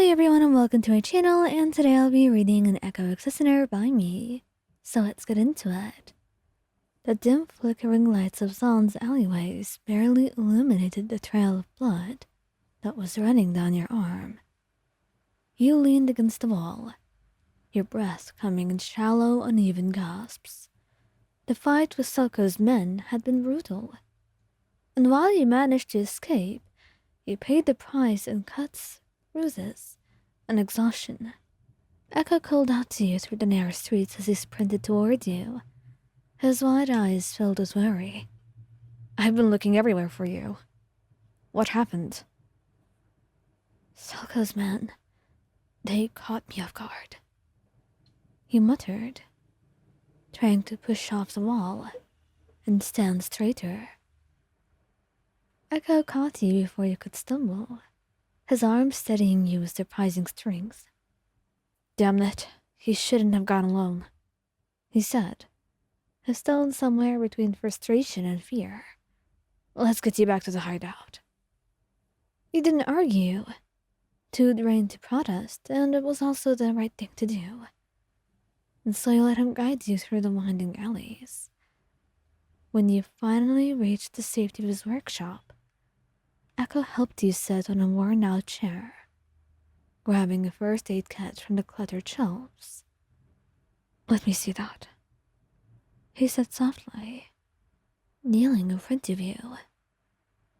Hey everyone and welcome to my channel, and today I'll be reading an Ekko listener by me. So let's get into it. The dim flickering lights of Zahn's alleyways barely illuminated the trail of blood that was running down your arm. You leaned against the wall, your breath coming in shallow, uneven gasps. The fight with Selko's men had been brutal, and while you managed to escape, you paid the price in cuts, bruises, and exhaustion. Ekko called out to you through the narrow streets as he sprinted toward you, his wide eyes filled with worry. I've been looking everywhere for you. What happened? Selko's men, they caught me off guard. He muttered, trying to push off the wall and stand straighter. Ekko caught you before you could stumble, his arm steadying you with surprising strength. Damn it, he shouldn't have gone alone, he said, his tone somewhere between frustration and fear. Let's get you back to the hideout. You didn't argue. Too drained to protest, and it was also the right thing to do. And so you let him guide you through the winding alleys. When you finally reached the safety of his workshop, Ekko helped you sit on a worn-out chair, grabbing a first aid kit from the cluttered shelves. Let me see that, he said softly, kneeling in front of you.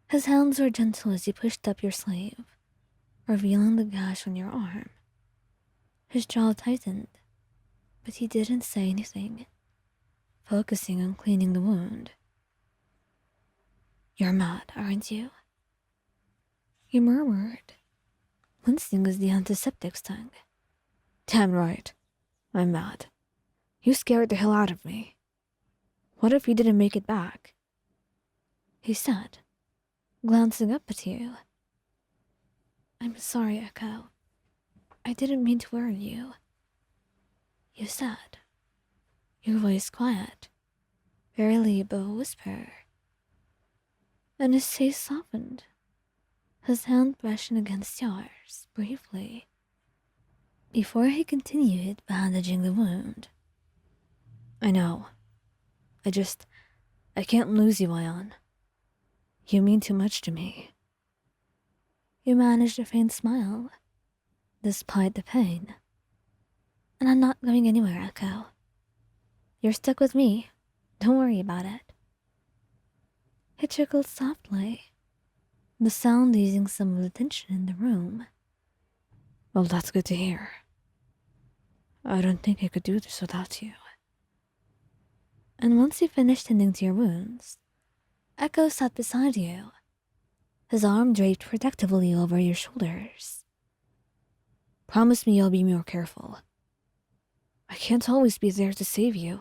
His hands were gentle as he pushed up your sleeve, revealing the gash on your arm. His jaw tightened, but he didn't say anything, focusing on cleaning the wound. You're mad, aren't you? He murmured, wincing as the antiseptic stung. Damn right. I'm mad. You scared the hell out of me. What if you didn't make it back? He said, glancing up at you. I'm sorry, Ekko. I didn't mean to worry you. You said, your voice quiet, barely above a whisper. And his face softened, his hand brushing against yours briefly, before he continued bandaging the wound. I know. I can't lose you, Ion. You mean too much to me. You managed a faint smile, despite the pain. And I'm not going anywhere, Ekko. You're stuck with me. Don't worry about it. He chuckled softly, the sound easing some of the tension in the room. Well, that's good to hear. I don't think I could do this without you. And once he finished tending to your wounds, Ekko sat beside you, his arm draped protectively over your shoulders. Promise me you'll be more careful. I can't always be there to save you,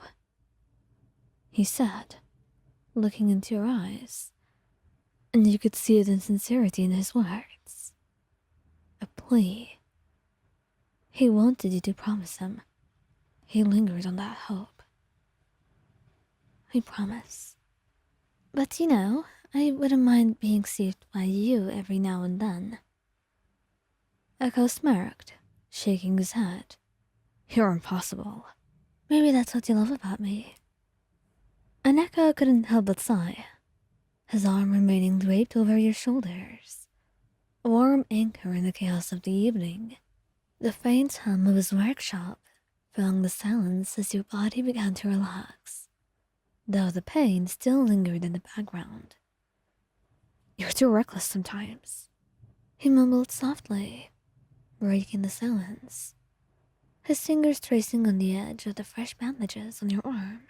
he said, looking into your eyes, and you could see the sincerity in his words. A plea. He wanted you to promise him. He lingered on that hope. I promise. But I wouldn't mind being saved by you every now and then. Ekko smirked, shaking his head. You're impossible. Maybe that's what you love about me. And Ekko couldn't help but sigh, his arm remaining draped over your shoulders, a warm anchor in the chaos of the evening. The faint hum of his workshop filling the silence as your body began to relax, though the pain still lingered in the background. You're too reckless sometimes, he mumbled softly, breaking the silence, his fingers tracing on the edge of the fresh bandages on your arm.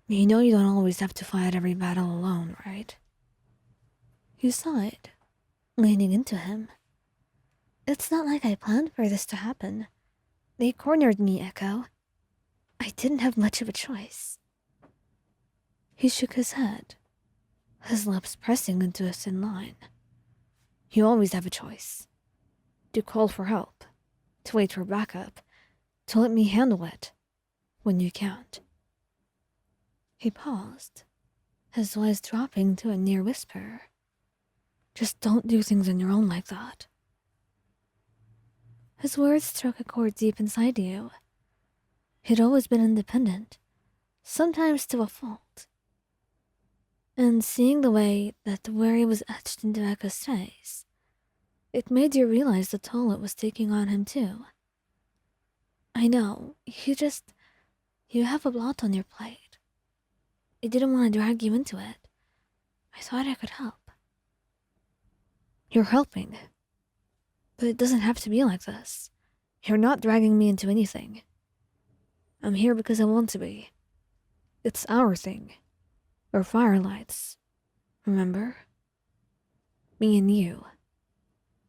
You know you don't always have to fight every battle alone, right? You sighed, leaning into him. It's not like I planned for this to happen. They cornered me, Ekko. I didn't have much of a choice. He shook his head, his lips pressing into a thin line. You always have a choice. To call for help, to wait for backup, to let me handle it when you can't. He paused, his voice dropping to a near whisper. Just don't do things on your own like that. His words struck a chord deep inside you. He'd always been independent, sometimes to a fault. And seeing the way that worry was etched into Ekko's face, it made you realize the toll it was taking on him too. I know, you have a lot on your plate. I didn't want to drag you into it. I thought I could help. You're helping. But it doesn't have to be like this. You're not dragging me into anything. I'm here because I want to be. It's our thing. We're firelights. Remember? Me and you.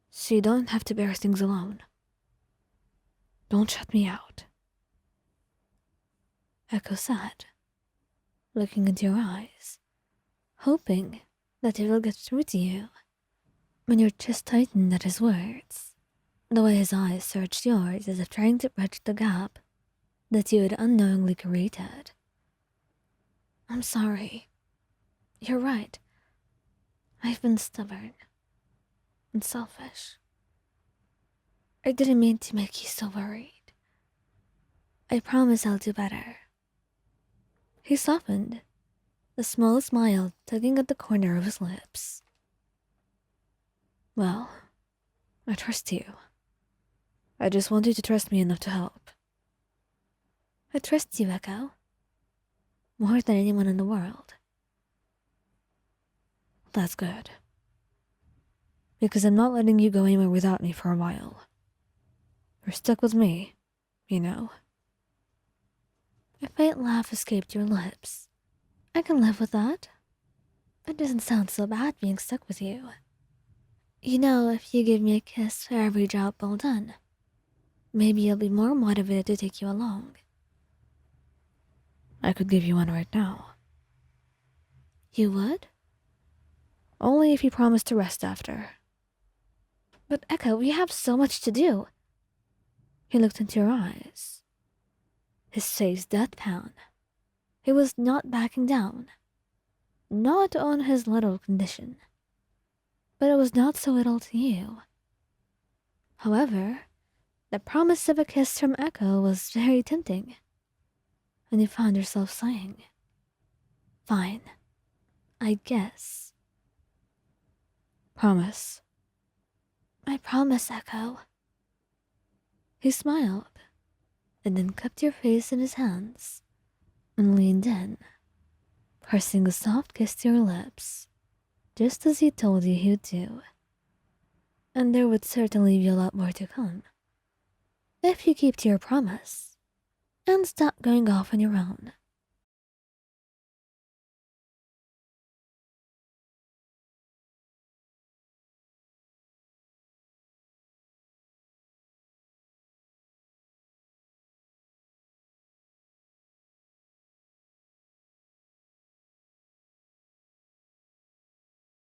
So you don't have to bear things alone. Don't shut me out. Ekko said, looking into your eyes, hoping that it will get through to you. When your chest tightened at his words, the way his eyes searched yours as if trying to bridge the gap that you had unknowingly created. I'm sorry. You're right. I've been stubborn and selfish. I didn't mean to make you so worried. I promise I'll do better. He softened, a small smile tugging at the corner of his lips. Well, I trust you. I just want you to trust me enough to help. I trust you, Ekko. More than anyone in the world. That's good. Because I'm not letting you go anywhere without me for a while. You're stuck with me, you know. A faint laugh escaped your lips. I can live with that. It doesn't sound so bad being stuck with you. You know, if you give me a kiss for every job well done, maybe you'll be more motivated to take you along. I could give you one right now. You would? Only if you promise to rest after. But Ekko, we have so much to do. He looked into your eyes. His face deathbound. He was not backing down. Not on his little condition. But it was not so little to you. However, the promise of a kiss from Ekko was very tempting. And you found yourself sighing. Fine. I guess. Promise. I promise, Ekko. He smiled, and then cupped your face in his hands, and leaned in, pressing a soft kiss to your lips, just as he told you he would do. And there would certainly be a lot more to come, if you keep to your promise, and stop going off on your own.